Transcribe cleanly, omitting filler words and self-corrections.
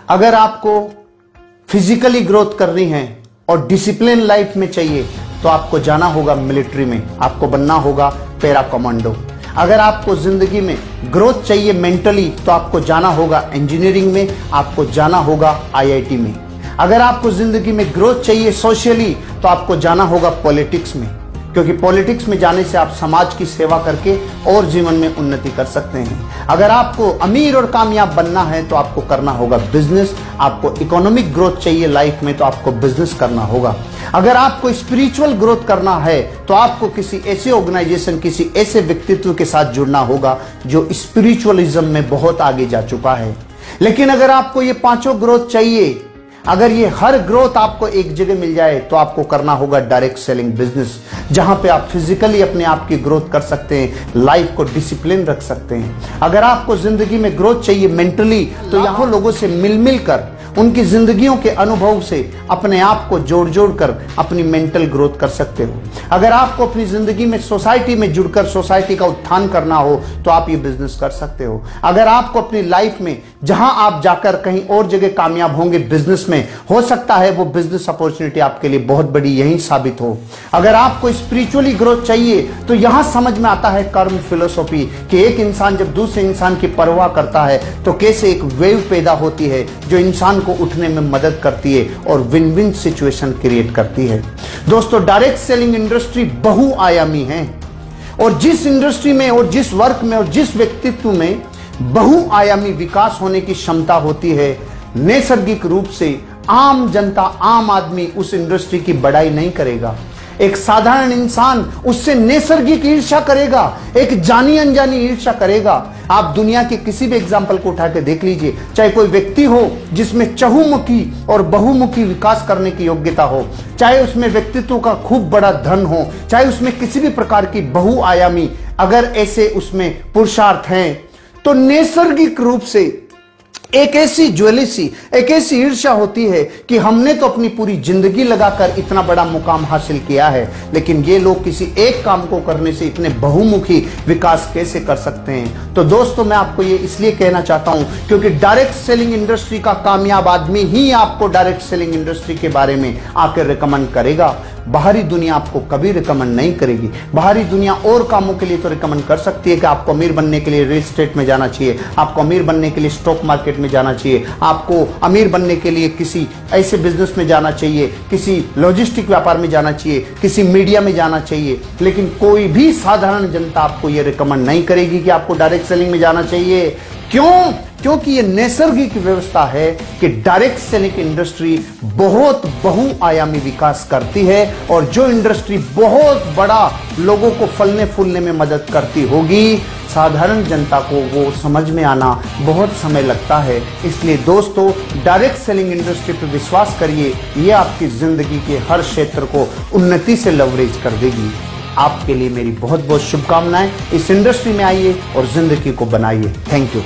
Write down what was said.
अगर आपको physically growth करनी है और डिसिप्लिन लाइफ में चाहिए तो आपको जाना होगा मिलिट्री में, आपको बनना होगा पैरा कमांडो। अगर आपको जिंदगी में ग्रोथ चाहिए मेंटली तो आपको जाना होगा इंजीनियरिंग में, आपको जाना होगा आईआईटी में। अगर आपको जिंदगी में ग्रोथ चाहिए सोशली तो आपको जाना होगा पॉलिटिक्स में, क्योंकि पॉलिटिक्स में जाने से आप समाज की सेवा करके और जीवन में उन्नति कर सकते हैं। अगर आपको अमीर और कामयाब बनना है तो आपको करना होगा बिजनेस। आपको इकोनॉमिक ग्रोथ चाहिए लाइफ में तो आपको बिजनेस करना होगा। अगर आपको स्पिरिचुअल ग्रोथ करना है तो आपको किसी ऐसे ऑर्गेनाइजेशन, किसी ऐसे व्यक्तित्व के साथ जुड़ना होगा जो स्पिरिचुअलिज्म में बहुत आगे जा चुका है। लेकिन अगर आपको ये पांचों ग्रोथ चाहिए, अगर ये हर ग्रोथ आपको एक जगह मिल जाए तो आपको करना होगा डायरेक्ट सेलिंग बिजनेस, जहां पे आप फिजिकली अपने आप की ग्रोथ कर सकते हैं, लाइफ को डिसिप्लिन रख सकते हैं। अगर आपको जिंदगी में ग्रोथ चाहिए मेंटली तो यहाँ लोगों से मिल मिल कर, उनकी जिंदगियों के अनुभव से अपने आप को जोड़ जोड़ कर अपनी मेंटल ग्रोथ कर सकते हो। अगर आपको अपनी जिंदगी में सोसाइटी में जुड़कर सोसाइटी का उत्थान करना हो तो आप ये बिजनेस कर सकते हो। अगर आपको अपनी लाइफ में जहां आप जाकर कहीं और जगह कामयाब होंगे बिजनेस में, हो सकता है वो बिजनेस अपॉर्चुनिटी आपके लिए बहुत बड़ी यही साबित हो। अगर आपको स्पिरिचुअली ग्रोथ चाहिए तो यहां समझ में आता है कर्म फिलोसॉफी कि एक इंसान जब दूसरे इंसान की परवाह करता है तो कैसे एक वेव पैदा होती है जो इंसान को उठने में मदद करती है और विन विन सिचुएशन क्रिएट करती है। दोस्तों, डायरेक्ट सेलिंग इंडस्ट्री बहुआयामी है और जिस इंडस्ट्री में और जिस वर्क में और जिस व्यक्तित्व में बहुआयामी विकास होने की क्षमता होती है, नैसर्गिक रूप से आम जनता, आम आदमी उस इंडस्ट्री की बड़ाई नहीं करेगा। एक साधारण इंसान उससे नैसर्गिक ईर्ष्या करेगा, एक जानी अनजानी ईर्ष्या करेगा। आप दुनिया के किसी भी एग्जाम्पल को उठा के देख लीजिए, चाहे कोई व्यक्ति हो जिसमें चहुमुखी और बहुमुखी विकास करने की योग्यता हो, चाहे उसमें व्यक्तित्व का खूब बड़ा धन हो, चाहे उसमें किसी भी प्रकार की बहुआयामी अगर ऐसे उसमें पुरुषार्थ हैं, तो नैसर्गिक रूप से एक ऐसी ज्वेलिसी, एक ऐसी ईर्ष्या होती है कि हमने तो अपनी पूरी जिंदगी लगाकर इतना बड़ा मुकाम हासिल किया है, लेकिन ये लोग किसी एक काम को करने से इतने बहुमुखी विकास कैसे कर सकते हैं। तो दोस्तों, मैं आपको ये इसलिए कहना चाहता हूं क्योंकि डायरेक्ट सेलिंग इंडस्ट्री का कामयाब आदमी ही आपको डायरेक्ट सेलिंग इंडस्ट्री के बारे में आकर रिकमेंड करेगा। बाहरी दुनिया आपको कभी रिकमेंड नहीं करेगी। बाहरी दुनिया और कामों के लिए तो रिकमेंड कर सकती है कि आपको अमीर बनने के लिए रियल एस्टेट में जाना चाहिए, आपको अमीर बनने के लिए स्टॉक मार्केट में जाना चाहिए, आपको अमीर बनने के लिए किसी ऐसे बिजनेस में जाना चाहिए, किसी लॉजिस्टिक व्यापार में जाना चाहिए, किसी मीडिया में जाना चाहिए। लेकिन कोई भी साधारण जनता आपको यह रिकमेंड नहीं करेगी कि आपको डायरेक्ट सेलिंग में जाना चाहिए। क्यों? क्योंकि ये नैसर्गिक व्यवस्था है कि डायरेक्ट सेलिंग इंडस्ट्री बहुत बहुआयामी विकास करती है और जो इंडस्ट्री बहुत बड़ा लोगों को फलने फूलने में मदद करती होगी, साधारण जनता को वो समझ में आना बहुत समय लगता है। इसलिए दोस्तों, डायरेक्ट सेलिंग इंडस्ट्री पर विश्वास करिए, ये आपकी जिंदगी के हर क्षेत्र को उन्नति से लवरेज कर देगी। आपके लिए मेरी बहुत बहुत शुभकामनाएं। इस इंडस्ट्री में आइए और जिंदगी को बनाइए। Thank you.